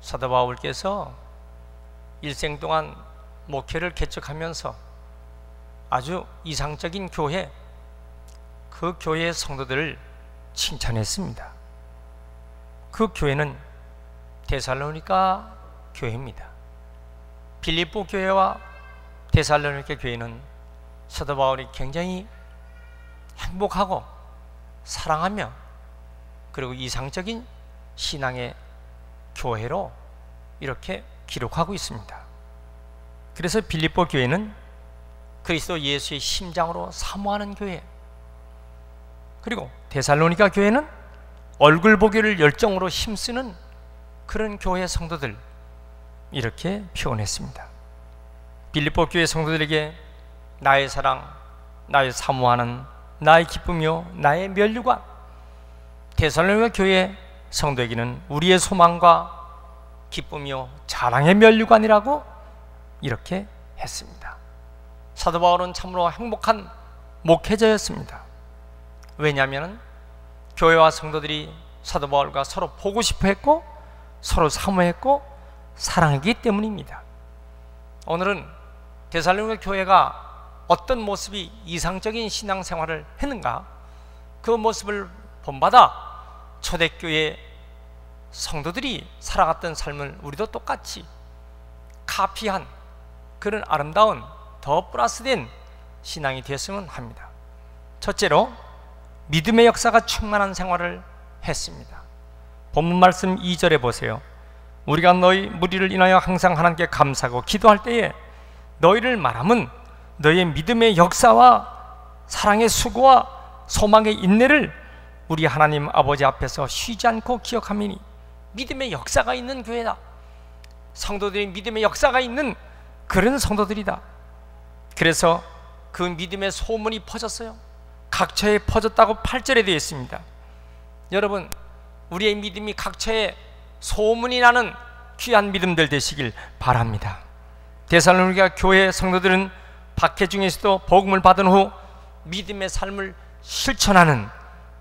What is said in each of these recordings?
사도 바울께서 일생 동안 목회를 개척하면서 아주 이상적인 교회, 그 교회의 성도들을 칭찬했습니다. 그 교회는 데살로니가 교회입니다. 빌립보 교회와 데살로니가 교회는 사도 바울이 굉장히 행복하고 사랑하며 그리고 이상적인 신앙의 교회로 이렇게 기록하고 있습니다. 그래서 빌립보 교회는 그리스도 예수의 심장으로 사모하는 교회, 그리고 데살로니가 교회는 얼굴 보기를 열정으로 힘쓰는 그런 교회 성도들, 이렇게 표현했습니다. 빌립보 교회 성도들에게 나의 사랑, 나의 사모하는, 나의 기쁨이요 나의 면류관, 데살로니가 교회 성도에게는 우리의 소망과 기쁨이요 자랑의 면류관이라고 이렇게 했습니다. 사도 바울은 참으로 행복한 목회자였습니다. 왜냐하면 교회와 성도들이 사도 바울과 서로 보고 싶어 했고 서로 사모했고 사랑했기 때문입니다. 오늘은 데살로니가 교회가 어떤 모습이 이상적인 신앙생활을 했는가, 그 모습을 본받아 초대교회 성도들이 살아갔던 삶을 우리도 똑같이 카피한 그런 아름다운 더 플러스된 신앙이 되었으면 합니다. 첫째로 믿음의 역사가 충만한 생활을 했습니다. 본문 말씀 2절에 보세요. 우리가 너희 무리를 인하여 항상 하나님께 감사하고 기도할 때에 너희를 말함은 너희의 믿음의 역사와 사랑의 수고와 소망의 인내를 우리 하나님 아버지 앞에서 쉬지 않고 기억함이니. 믿음의 역사가 있는 교회다. 성도들이 믿음의 역사가 있는 그런 성도들이다. 그래서 그 믿음의 소문이 퍼졌어요. 각처에 퍼졌다고 8절에 되어 있습니다. 여러분, 우리의 믿음이 각처에 소문이 나는 귀한 믿음들 되시길 바랍니다. 데살로니가 교회 성도들은 박해 중에서도 복음을 받은 후 믿음의 삶을 실천하는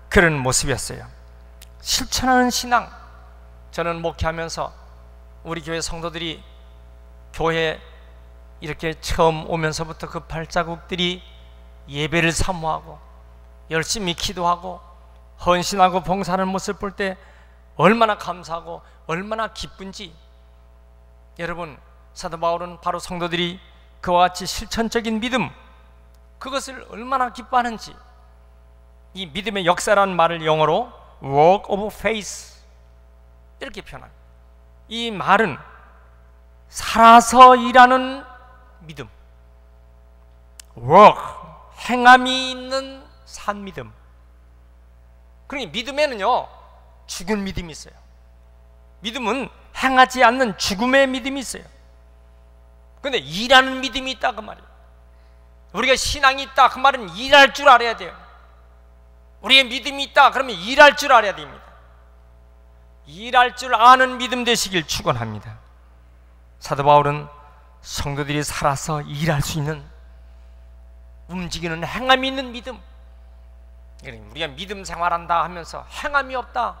그런 모습이었어요. 실천하는 신앙. 저는 목회하면서 우리 교회 성도들이 교회에 이렇게 처음 오면서부터 그 발자국들이 예배를 사모하고 열심히 기도하고 헌신하고 봉사하는 모습을 볼 때 얼마나 감사하고 얼마나 기쁜지. 여러분, 사도 바울은 바로 성도들이 그와 같이 실천적인 믿음, 그것을 얼마나 기뻐하는지, 이 믿음의 역사라는 말을 영어로 work of faith 이렇게 표현합니다. 이 말은 살아서 일하는 믿음, work, 행함이 있는 산 믿음. 그러니 믿음에는요 죽은 믿음이 있어요. 믿음은 행하지 않는 죽음의 믿음이 있어요. 그런데 일하는 믿음이 있다 그 말이에요. 우리가 신앙이 있다 그 말은 일할 줄 알아야 돼요. 우리의 믿음이 있다 그러면 일할 줄 알아야 됩니다. 일할 줄 아는 믿음 되시길 축원합니다. 사도 바울은 성도들이 살아서 일할 수 있는, 움직이는 행함이 있는 믿음. 우리가 믿음 생활한다 하면서 행함이 없다,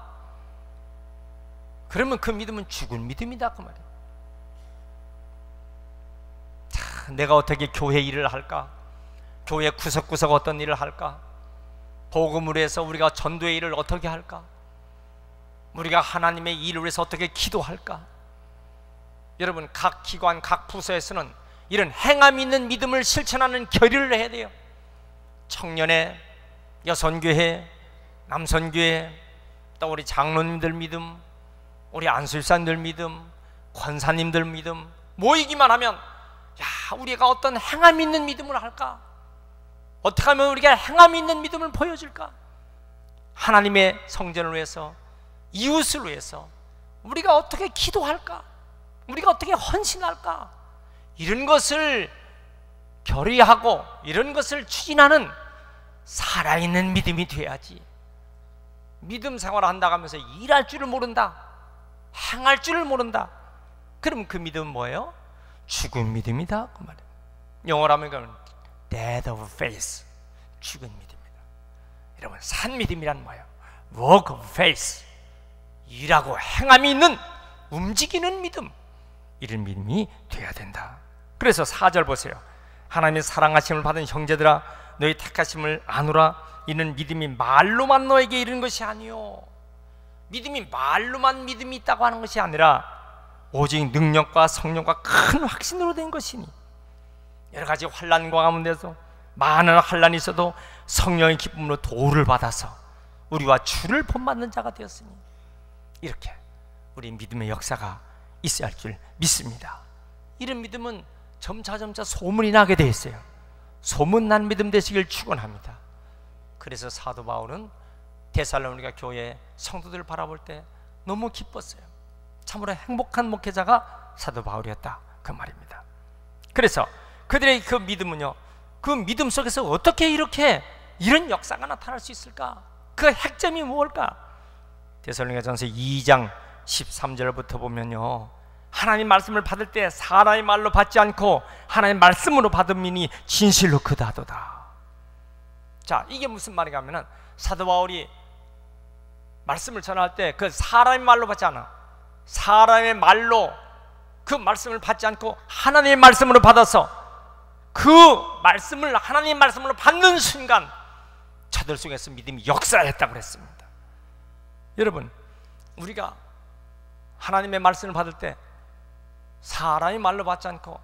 그러면 그 믿음은 죽은 믿음이다 그 말이에요. 자, 내가 어떻게 교회 일을 할까? 교회 구석구석 어떤 일을 할까? 복음을 위해서 우리가 전도의 일을 어떻게 할까? 우리가 하나님의 일을 위해서 어떻게 기도할까? 여러분, 각 기관, 각 부서에서는 이런 행함 있는 믿음을 실천하는 결의를 해야 돼요. 청년회, 여선교회, 남선교회, 또 우리 장로님들 믿음, 우리 안수일사님들 믿음, 권사님들 믿음 모이기만 하면, 야, 우리가 어떤 행함 있는 믿음을 할까? 어떻게 하면 우리가 행함 있는 믿음을 보여줄까? 하나님의 성전을 위해서, 이웃을 위해서 우리가 어떻게 기도할까? 우리가 어떻게 헌신할까? 이런 것을 결의하고 이런 것을 추진하는 살아있는 믿음이 돼야지. 믿음 생활을 한다고 하면서 일할 줄을 모른다, 행할 줄을 모른다, 그럼 그 믿음은 뭐예요? 죽은 믿음이다 그 말이에요. 영어로 하면 dead of faith, 죽은 믿음이다. 여러분, 산 믿음이란 뭐예요? work of faith, 일하고 행함이 있는 움직이는 믿음, 이런 믿음이 돼야 된다. 그래서 4절 보세요. 하나님의 사랑하심을 받은 형제들아, 너희 택하심을 아노라. 이는 믿음이 말로만 너에게 이르는 것이 아니요, 믿음이 말로만 믿음이 있다고 하는 것이 아니라 오직 능력과 성령과 큰 확신으로 된 것이니, 여러 가지 환난과 가운데서 많은 환난이 있어도 성령의 기쁨으로 도를 받아서 우리와 주를 본받는 자가 되었으니, 이렇게 우리 믿음의 역사가 있어야 할 줄 믿습니다. 이런 믿음은 점차점차 소문이 나게 되어 있어요. 소문난 믿음 되시길 축원합니다. 그래서 사도 바울은 데살로니가 교회 성도들을 바라볼 때 너무 기뻤어요. 참으로 행복한 목회자가 사도 바울이었다, 그 말입니다. 그래서 그들의 그 믿음은요, 그 믿음 속에서 어떻게 이렇게 이런 역사가 나타날 수 있을까? 그 핵점이 무엇일까? 데살로니가전서 2장 13절부터 보면요, 하나님 말씀을 받을 때 사람의 말로 받지 않고 하나님 말씀으로 받은 민이 진실로 그다도다. 자, 이게 무슨 말인가 하면은, 사도 바울이 말씀을 전할 때 그 사람의 말로 받지 않아, 사람의 말로 그 말씀을 받지 않고 하나님의 말씀으로 받아서 그 말씀을 하나님의 말씀으로 받는 순간 저들 속에서 믿음이 역사했다고 그랬습니다. 여러분, 우리가 하나님의 말씀을 받을 때 사람의 말로 받지 않고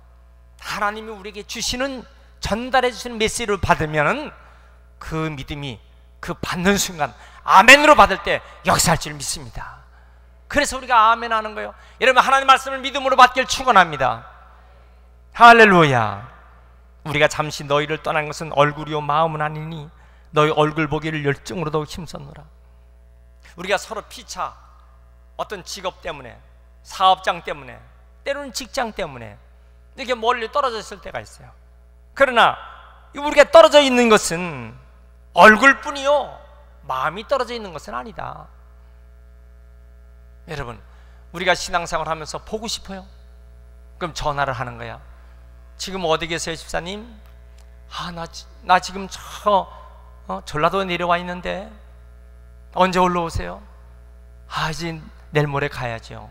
하나님이 우리에게 주시는, 전달해 주시는 메시지를 받으면 그 믿음이 그 받는 순간 아멘으로 받을 때 역사할 줄 믿습니다. 그래서 우리가 아멘 하는 거예요. 여러분, 하나님 말씀을 믿음으로 받길 축원합니다. 할렐루야. 우리가 잠시 너희를 떠난 것은 얼굴이요 마음은 아니니 너희 얼굴 보기를 열정으로 더욱 힘썼노라. 우리가 서로 피차, 어떤 직업 때문에, 사업장 때문에, 때로는 직장 때문에 이렇게 멀리 떨어져 있을 때가 있어요. 그러나 우리가 떨어져 있는 것은 얼굴뿐이요 마음이 떨어져 있는 것은 아니다. 여러분, 우리가 신앙생활 하면서 보고 싶어요? 그럼 전화를 하는 거야. 지금 어디 계세요, 집사님? 나 지금 전라도에 내려와 있는데 언제 올라오세요? 이제 내일 모레 가야죠.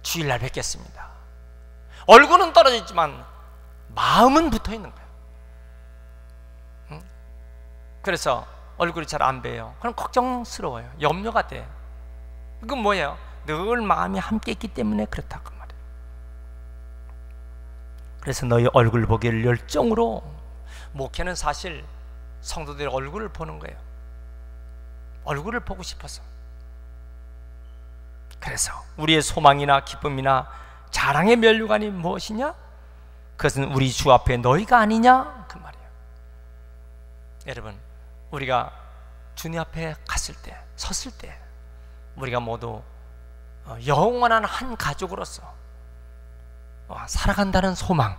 주일날 뵙겠습니다. 얼굴은 떨어져 있지만 마음은 붙어 있는 거예요. 그래서 얼굴이 잘 안 뵈요. 그럼 걱정스러워요. 염려가 돼. 그건 뭐예요? 늘 마음이 함께 있기 때문에 그렇다고 말이에요. 그래서 너희 얼굴 보기를 열정으로, 목회는 사실 성도들의 얼굴을 보는 거예요. 얼굴을 보고 싶어서. 그래서 우리의 소망이나 기쁨이나 자랑의 면류관이 무엇이냐? 그것은 우리 주 앞에 너희가 아니냐? 그 말이에요. 여러분, 우리가 주님 앞에 갔을 때, 섰을 때 우리가 모두 영원한 한 가족으로서 살아간다는 소망,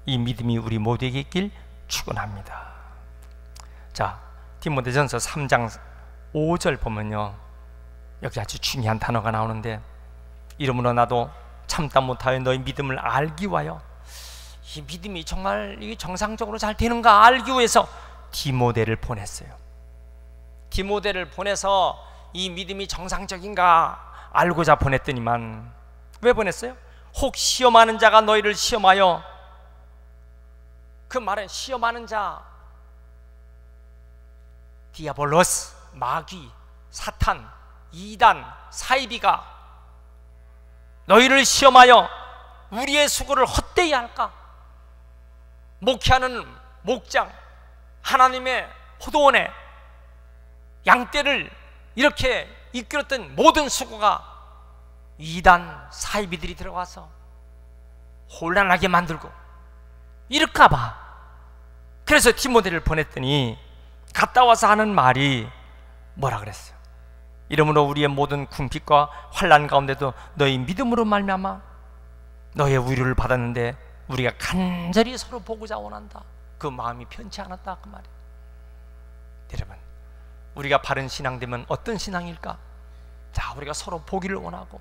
이 믿음이 우리 모두에게 있길 축원합니다. 자, 디모데전서 3장 5절 보면요, 여기 아주 중요한 단어가 나오는데, 이러므로 나도 참다 못하여 너희 믿음을 알기 위하여, 이 믿음이 정말 이게 정상적으로 잘 되는가 알기 위해서 디모데를 보냈어요. 디모데를 보내서 이 믿음이 정상적인가 알고자 보냈더니만, 왜 보냈어요? 혹 시험하는 자가 너희를 시험하여, 그 말은 시험하는 자, 디아볼로스, 마귀, 사탄, 이단, 사이비가 너희를 시험하여 우리의 수고를 헛되이 할까? 목회하는 목장, 하나님의 포도원에 양떼를 이렇게 이끌었던 모든 수고가 이단, 사이비들이 들어가서 혼란하게 만들고 이럴까 봐. 그래서 디모데를 보냈더니 갔다 와서 하는 말이 뭐라 그랬어요? 이러므로 우리의 모든 궁핍과 환난 가운데도 너희 믿음으로 말미암아 너의 위로를 받았는데 우리가 간절히 서로 보고자 원한다. 그 마음이 편치 않았다, 그 말이에요. 여러분, 우리가 바른 신앙 되면 어떤 신앙일까? 자, 우리가 서로 보기를 원하고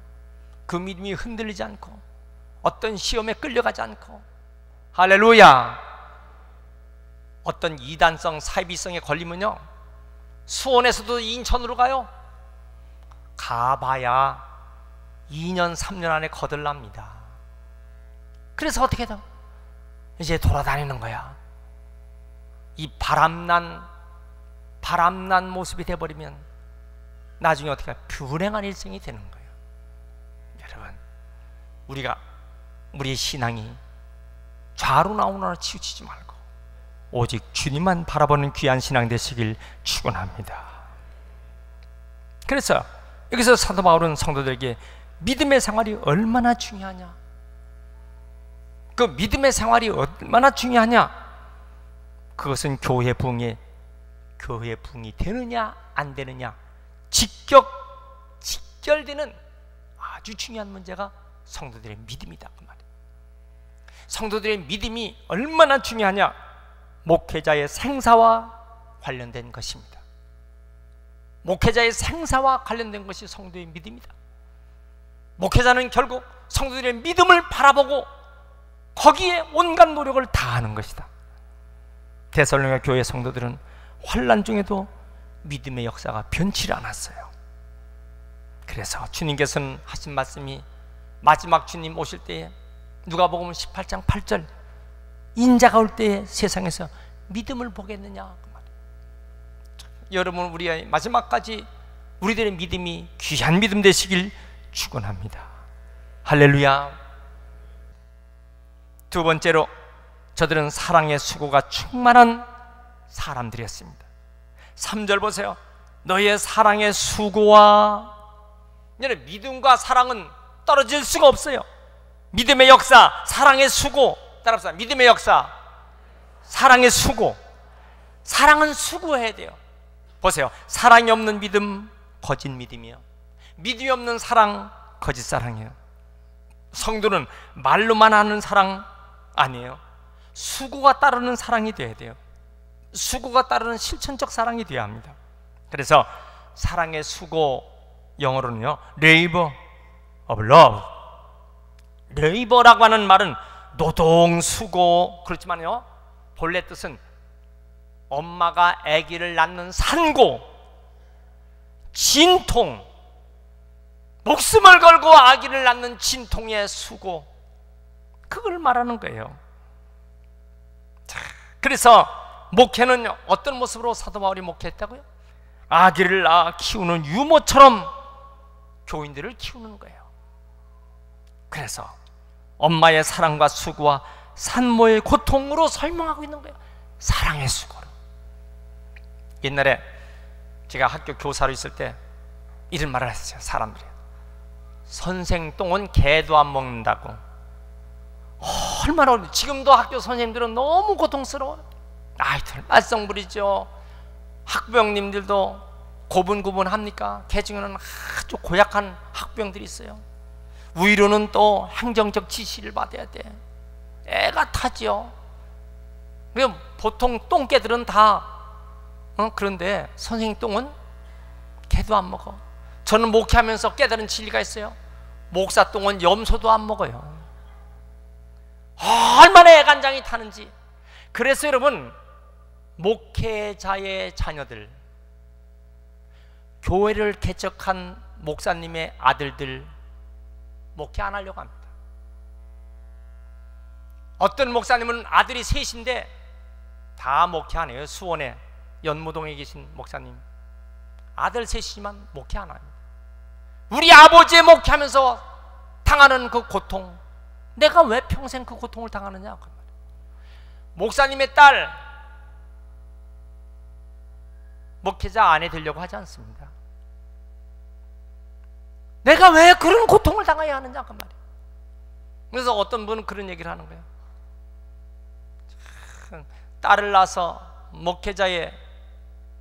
그 믿음이 흔들리지 않고 어떤 시험에 끌려가지 않고, 할렐루야. 어떤 이단성, 사이비성에 걸리면요, 수원에서도 인천으로 가요. 가봐야 2년 3년 안에 거들납니다. 그래서 어떻게 해도 이제 돌아다니는 거야. 이 바람난 모습이 돼버리면 나중에 어떻게 불행한 일생이 되는 거예요. 여러분, 우리의 신앙이 좌로 나오나 치우치지 말고 오직 주님만 바라보는 귀한 신앙 되시길 축원합니다. 그래서 여기서 사도 바울은 성도들에게 믿음의 생활이 얼마나 중요하냐, 그 믿음의 생활이 얼마나 중요하냐, 그것은 교회 부흥이 되느냐 안 되느냐 직결되는 아주 중요한 문제가 성도들의 믿음이다, 그 말이에요. 성도들의 믿음이 얼마나 중요하냐, 목회자의 생사와 관련된 것입니다. 목회자의 생사와 관련된 것이 성도의 믿음이다. 목회자는 결국 성도들의 믿음을 바라보고 거기에 온갖 노력을 다하는 것이다. 데살로니가 교회 성도들은 환난 중에도 믿음의 역사가 변치를 않았어요. 그래서 주님께서는 하신 말씀이 마지막 주님 오실 때에 누가복음 18장 8절, 인자가 올 때에 세상에서 믿음을 보겠느냐, 그 말이에요. 여러분, 우리의 마지막까지 우리들의 믿음이 귀한 믿음 되시길 축원합니다. 할렐루야. 두 번째로, 저들은 사랑의 수고가 충만한 사람들이었습니다. 3절 보세요. 너희의 사랑의 수고와, 믿음과 사랑은 떨어질 수가 없어요. 믿음의 역사, 사랑의 수고. 따라합시다. 믿음의 역사, 사랑의 수고. 사랑은 수고해야 돼요. 보세요. 사랑이 없는 믿음, 거짓 믿음이요. 믿음이 없는 사랑, 거짓 사랑이에요. 성도는 말로만 하는 사랑 아니에요. 수고가 따르는 사랑이 돼야 돼요. 수고가 따르는 실천적 사랑이 돼야 합니다. 그래서 사랑의 수고, 영어로는요, labor of love. 레이버라고 하는 말은 노동, 수고, 그렇지만요, 본래 뜻은 엄마가 아기를 낳는 산고, 진통, 목숨을 걸고 아기를 낳는 진통의 수고, 그걸 말하는 거예요. 자, 그래서 목회는 어떤 모습으로 사도 바울이 목회했다고요? 아기를 낳아 키우는 유모처럼 교인들을 키우는 거예요. 그래서 엄마의 사랑과 수고와 산모의 고통으로 설명하고 있는 거예요. 사랑의 수고로. 옛날에 제가 학교 교사로 있을 때 이런 말을 했어요. 사람들이 선생 똥은 개도 안 먹는다고. 얼마나 어려워. 지금도 학교 선생님들은 너무 고통스러워요. 아이들 말썽 부리죠. 학부형님들도 고분고분합니까? 개 중에는 아주 고약한 학부형들이 있어요. 위로는 또 행정적 지시를 받아야 돼. 애가 타죠. 보통 똥개들은 다 그런데 선생님 똥은 개도 안 먹어. 저는 목회하면서 깨달은 진리가 있어요. 목사 똥은 염소도 안 먹어요. 얼마나 애간장이 타는지. 그래서 여러분, 목회자의 자녀들, 교회를 개척한 목사님의 아들들 목회 안 하려고 합니다. 어떤 목사님은 아들이 셋인데 다 목회 안 해요. 수원에 연무동에 계신 목사님, 아들 셋이지만 목회 안 합니다. 우리 아버지의 목회하면서 당하는 그 고통, 내가 왜 평생 그 고통을 당하느냐. 목사님의 딸 목회자 아내 되려고 하지 않습니다. 내가 왜 그런 고통을 당해야 하느냐, 그 말이에요. 그래서 어떤 분은 그런 얘기를 하는 거예요. 딸을 낳아서 목회자의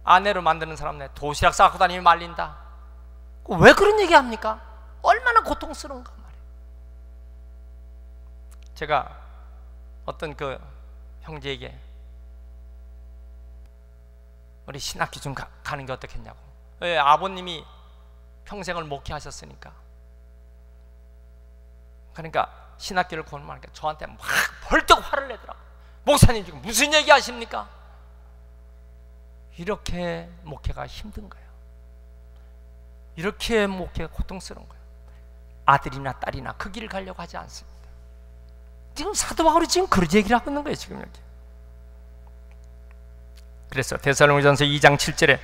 아내로 만드는 사람네 도시락 싸고 다니면 말린다. 왜 그런 얘기 합니까? 얼마나 고통스러운가 말이에요. 제가 어떤 그 형제에게 우리 신학교 좀 가는 게 어떻겠냐고. 왜? 아버님이 평생을 목회하셨으니까. 그러니까 신학교를 권유하니까 저한테 막 벌떡 화를 내더라고. 목사님 지금 무슨 얘기 하십니까? 이렇게 목회가 힘든 거예요. 이렇게 목회가 고통스러운 거예요. 아들이나 딸이나 그 길을 가려고 하지 않습니다. 지금 사도 바울이 지금 그런 얘기를 하고 있는 거예요. 지금 여기. 그래서 데살로니가전서 2장 7절에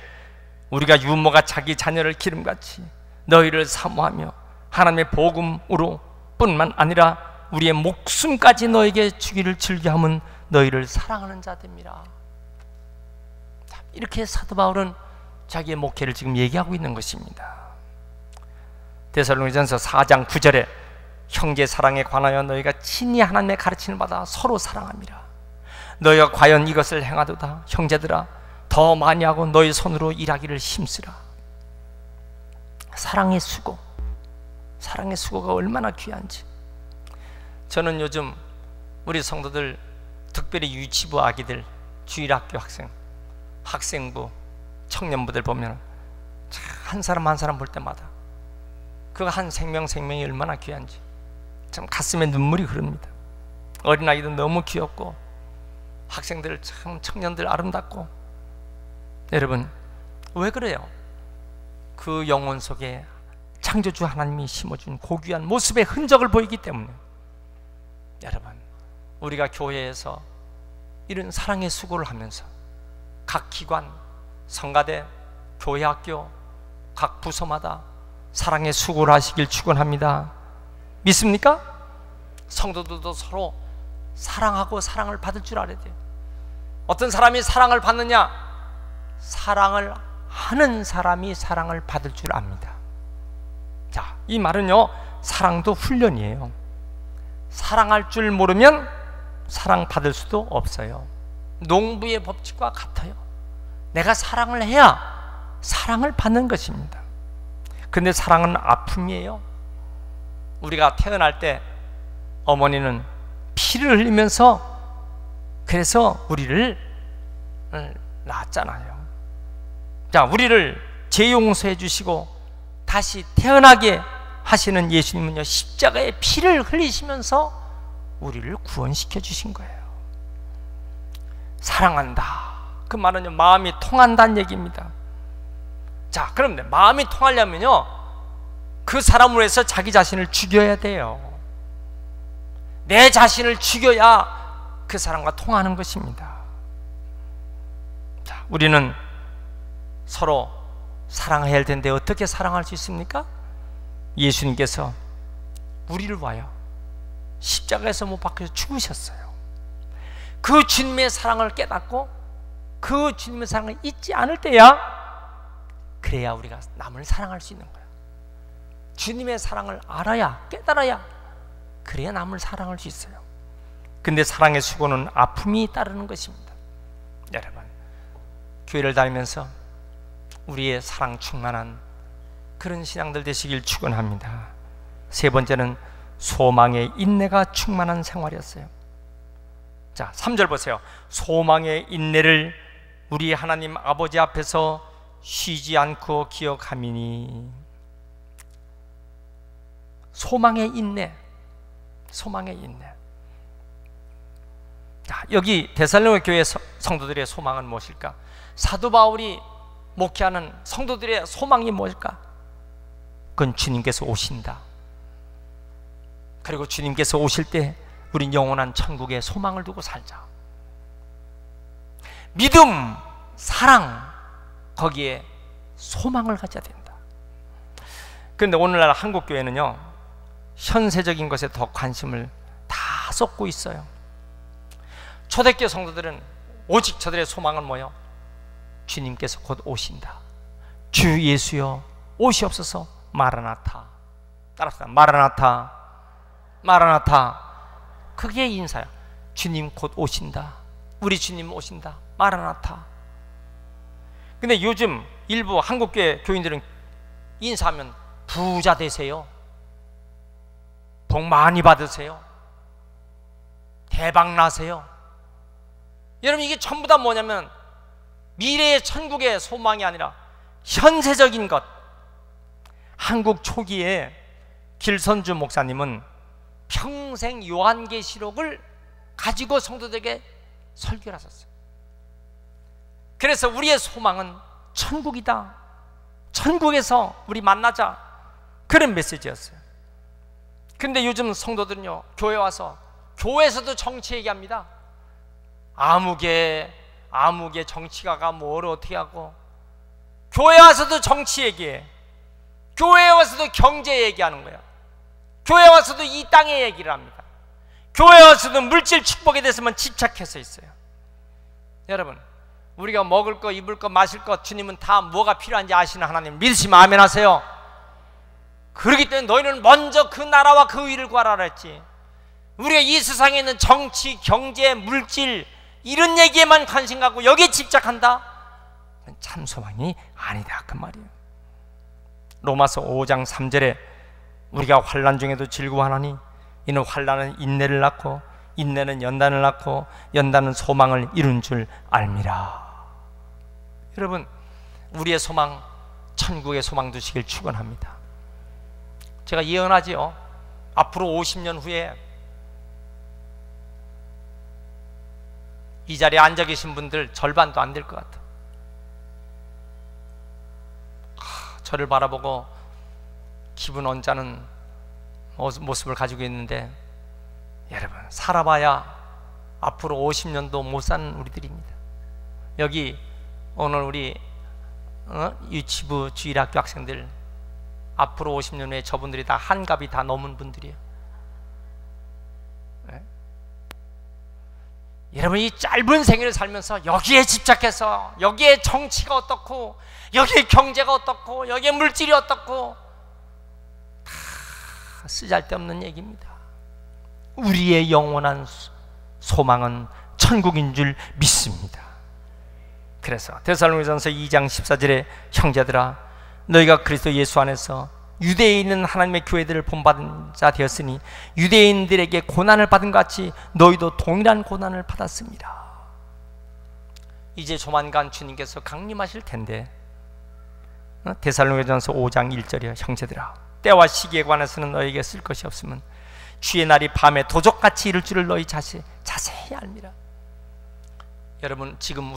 우리가 유모가 자기 자녀를 기름같이 너희를 사모하며 하나님의 복음으로 뿐만 아니라 우리의 목숨까지 너에게 주기를 즐겨함은 너희를 사랑하는 자됨이라. 이렇게 사도 바울은 자기의 목회를 지금 얘기하고 있는 것입니다. 데살로니가전서 4장 9절에 형제 사랑에 관하여 너희가 친히 하나님의 가르침을 받아 서로 사랑함이라. 너희가 과연 이것을 행하도다. 형제들아 더 많이 하고 너희 손으로 일하기를 힘쓰라. 사랑의 수고, 사랑의 수고가 얼마나 귀한지. 저는 요즘 우리 성도들, 특별히 유치부 아기들, 주일학교 학생, 학생부, 청년부들 보면 한 사람 한 사람 볼 때마다 그 한 생명이 얼마나 귀한지 참 가슴에 눈물이 흐릅니다. 어린아이도 너무 귀엽고 학생들 참, 청년들 아름답고. 여러분 왜 그래요? 그 영혼 속에 창조주 하나님이 심어준 고귀한 모습의 흔적을 보이기 때문에. 여러분 우리가 교회에서 이런 사랑의 수고를 하면서 각 기관, 성가대, 교회학교, 각 부서마다 사랑의 수고를 하시길 축원합니다. 믿습니까? 성도들도 서로 사랑하고 사랑을 받을 줄 알아야 돼요. 어떤 사람이 사랑을 받느냐? 사랑을 하는 사람이 사랑을 받을 줄 압니다. 자, 이 말은요, 사랑도 훈련이에요. 사랑할 줄 모르면 사랑받을 수도 없어요. 농부의 법칙과 같아요. 내가 사랑을 해야 사랑을 받는 것입니다. 근데 사랑은 아픔이에요. 우리가 태어날 때 어머니는 피를 흘리면서 그래서 우리를 낳았잖아요. 자, 우리를 재용서해 주시고 다시 태어나게 하시는 예수님은요, 십자가에 피를 흘리시면서 우리를 구원시켜 주신 거예요. 사랑한다, 그 말은요, 마음이 통한다는 얘기입니다. 자, 그런데 마음이 통하려면요, 그 사람으로 해서 자기 자신을 죽여야 돼요. 내 자신을 죽여야 그 사람과 통하는 것입니다. 자, 우리는 서로 사랑해야 할 텐데 어떻게 사랑할 수 있습니까? 예수님께서 우리를 위하여 십자가에서 못 박혀서 죽으셨어요. 그 주님의 사랑을 깨닫고 그 주님의 사랑을 잊지 않을 때야, 그래야 우리가 남을 사랑할 수 있는 거야. 주님의 사랑을 알아야, 깨달아야, 그래야 남을 사랑할 수 있어요. 근데 사랑의 수고는 아픔이 따르는 것입니다. 여러분, 교회를 다니면서 우리의 사랑 충만한 그런 신앙들 되시길 축원합니다. 세 번째는 소망의 인내가 충만한 생활이었어요. 자, 3절 보세요. 소망의 인내를 우리 하나님 아버지 앞에서 쉬지 않고 기억함이니. 소망의 인내, 소망의 인내. 자, 여기 데살로니가 교회 성도들의 소망은 무엇일까? 사도 바울이 목회하는 성도들의 소망이 무엇일까? 그건 주님께서 오신다. 그리고 주님께서 오실 때 우린 영원한 천국에 소망을 두고 살자. 믿음, 사랑, 거기에 소망을 가져야 된다. 그런데 오늘날 한국 교회는요, 현세적인 것에 더 관심을 다 쏟고 있어요. 초대교회 성도들은 오직 저들의 소망은 뭐요? 주님께서 곧 오신다. 주 예수여 오시옵소서. 마라나타. 따라합시다. 마라나타, 마라나타. 그게 인사야. 주님 곧 오신다. 우리 주님 오신다. 마라나타. 근데 요즘 일부 한국교회 교인들은 인사하면 부자 되세요, 복 많이 받으세요, 대박 나세요. 여러분, 이게 전부 다 뭐냐면 미래의 천국의 소망이 아니라 현세적인 것. 한국 초기에 길선주 목사님은 평생 요한계시록을 가지고 성도들에게 설교를 하셨어요. 그래서 우리의 소망은 천국이다. 천국에서 우리 만나자, 그런 메시지였어요. 근데 요즘 성도들은요, 교회 와서 교회에서도 정치 얘기합니다. 아무개 정치가가 뭘 어떻게 하고, 교회 와서도 정치 얘기해. 교회에 와서도 경제 얘기하는 거야. 교회 와서도 이 땅의 얘기를 합니다. 교회 와서도 물질 축복에 대해서만 집착해서 있어요. 여러분, 우리가 먹을 거, 입을 거, 마실 것, 주님은 다 뭐가 필요한지 아시는 하나님 믿으시면 아멘 하세요. 그렇기 때문에 너희는 먼저 그 나라와 그 의를 구하라 했지. 우리가 이 세상에 있는 정치, 경제, 물질 이런 얘기에만 관심 갖고 여기에 집착한다? 참 소망이 아니다 그 말이에요. 로마서 5장 3절에 우리가 환난 중에도 즐거워하나니 이는 환난은 인내를 낳고 인내는 연단을 낳고 연단은 소망을 이룬 줄 알미라. 여러분, 우리의 소망, 천국의 소망 두시길 축원합니다. 제가 예언하지요. 앞으로 50년 후에 이 자리에 앉아 계신 분들 절반도 안 될 것 같아. 저를 바라보고 기분 언짢은 모습을 가지고 있는데, 여러분, 살아봐야 앞으로 50년도 못 사는 우리들입니다. 여기 오늘 우리 유치부 주일학교 학생들, 앞으로 50년 후에 저분들이 다 한갑이 다 넘은 분들이에요. 네? 여러분, 이 짧은 생애를 살면서 여기에 집착해서 여기에 정치가 어떻고 여기에 경제가 어떻고 여기에 물질이 어떻고 다 쓰잘데없는 얘기입니다. 우리의 영원한 소망은 천국인 줄 믿습니다. 그래서 데살로니가전서 2장 14절에 형제들아, 너희가 그리스도 예수 안에서 유대에 있는 하나님의 교회들을 본받은 자 되었으니 유대인들에게 고난을 받은 것 같이 너희도 동일한 고난을 받았습니다. 이제 조만간 주님께서 강림하실 텐데, 데살로니가전서 5장 1절이요. 형제들아, 때와 시기에 관해서는 너희에게 쓸 것이 없으면 주의 날이 밤에 도적같이 이를 줄을 너희 자세히 알미라. 여러분, 지금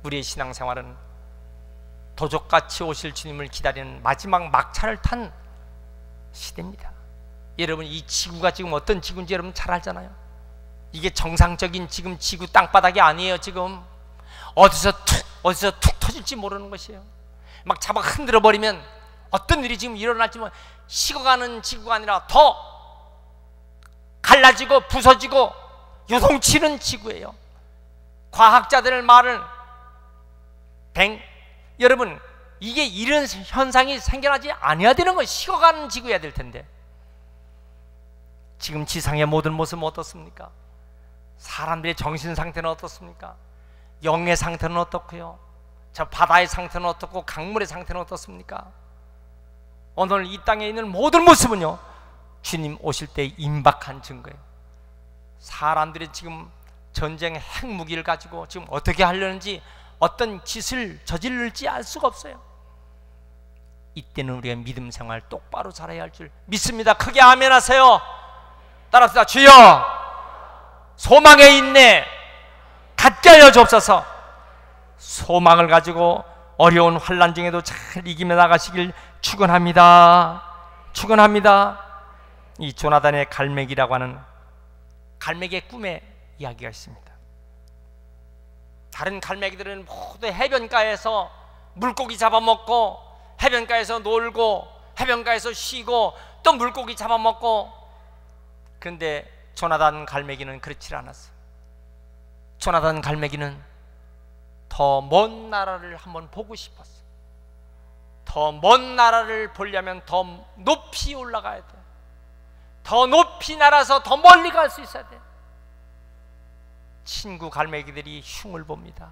우리의 신앙생활은 도적같이 오실 주님을 기다리는 마지막 막차를 탄 시대입니다. 여러분, 이 지구가 지금 어떤 지구인지 여러분 잘 알잖아요. 이게 정상적인 지금 지구 땅바닥이 아니에요. 지금 어디서 툭 터질지 모르는 것이에요. 막 잡아 흔들어 버리면 어떤 일이 지금 일어날지 식어가는 지구가 아니라 더 갈라지고 부서지고 요동치는 지구예요. 과학자들의 말을 여러분, 이게 이런 현상이 생겨나지 아니어야 되는 거예요. 식어가는 지구여야 될 텐데. 지금 지상의 모든 모습은 어떻습니까? 사람들의 정신 상태는 어떻습니까? 영의 상태는 어떻고요? 저 바다의 상태는 어떻고 강물의 상태는 어떻습니까? 오늘 이 땅에 있는 모든 모습은요, 주님 오실 때 임박한 증거예요. 사람들이 지금 전쟁 핵무기를 가지고 지금 어떻게 하려는지, 어떤 짓을 저질를지 알 수가 없어요. 이때는 우리가 믿음 생활 똑바로 살아야 할 줄 믿습니다. 크게 아멘 하세요. 따라합시다. 주여, 소망의 인내 갖게 하여 주옵소서. 소망을 가지고 어려운 환난 중에도 잘 이기며 나가시길 축원합니다. 축원합니다. 이 조나단의 갈매기라고 하는 갈매기의 꿈의 이야기가 있습니다. 다른 갈매기들은 모두 해변가에서 물고기 잡아먹고 해변가에서 놀고 해변가에서 쉬고 또 물고기 잡아먹고, 그런데 조나단 갈매기는 그렇지 않았어요. 조나단 갈매기는 더 먼 나라를 한번 보고 싶었어요. 더 먼 나라를 보려면 더 높이 올라가야 돼. 더 높이 날아서 더 멀리 갈 수 있어야 돼. 친구 갈매기들이 흉을 봅니다.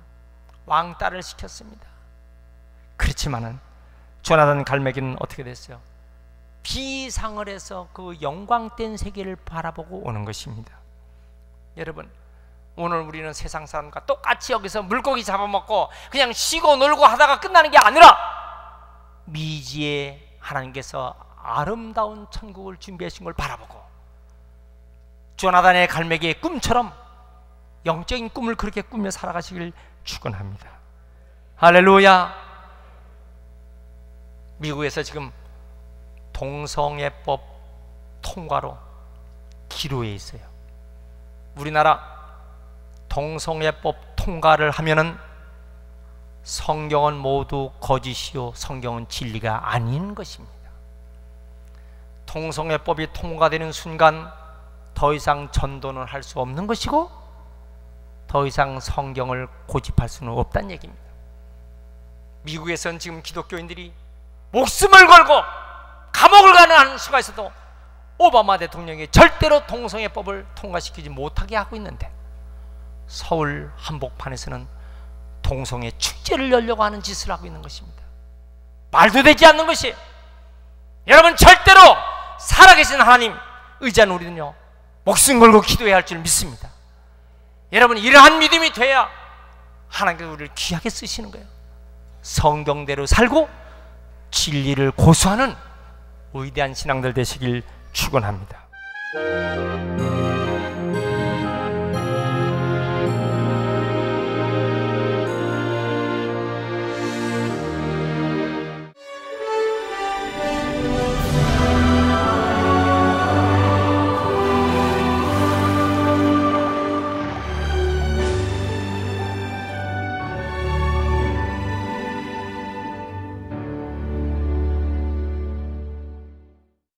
왕따를 시켰습니다. 그렇지만은 조나단 갈매기는 어떻게 됐어요? 비상을 해서 그 영광된 세계를 바라보고 오는 것입니다. 여러분, 오늘 우리는 세상 사람과 똑같이 여기서 물고기 잡아먹고 그냥 쉬고 놀고 하다가 끝나는 게 아니라 미지의 하나님께서 아름다운 천국을 준비하신 걸 바라보고 조나단의 갈매기의 꿈처럼 영적인 꿈을 그렇게 꾸며 살아가시길 축원합니다. 할렐루야. 미국에서 지금 동성애법 통과로 기로에 있어요. 우리나라 동성애법 통과를 하면은 성경은 모두 거짓이요 성경은 진리가 아닌 것입니다. 동성애법이 통과되는 순간 더 이상 전도는 할 수 없는 것이고 더 이상 성경을 고집할 수는 없다는 얘기입니다. 미국에서는 지금 기독교인들이 목숨을 걸고 감옥을 가는 수가 있어도 오바마 대통령이 절대로 동성애법을 통과시키지 못하게 하고 있는데, 서울 한복판에서는 동성애 축제를 열려고 하는 짓을 하고 있는 것입니다. 말도 되지 않는 것이. 여러분, 절대로 살아계신 하나님 의지하는 우리는요 목숨 걸고 기도해야 할 줄 믿습니다. 여러분, 이러한 믿음이 돼야 하나님께서 우리를 귀하게 쓰시는 거예요. 성경대로 살고 진리를 고수하는 위대한 신앙들 되시길 축원합니다.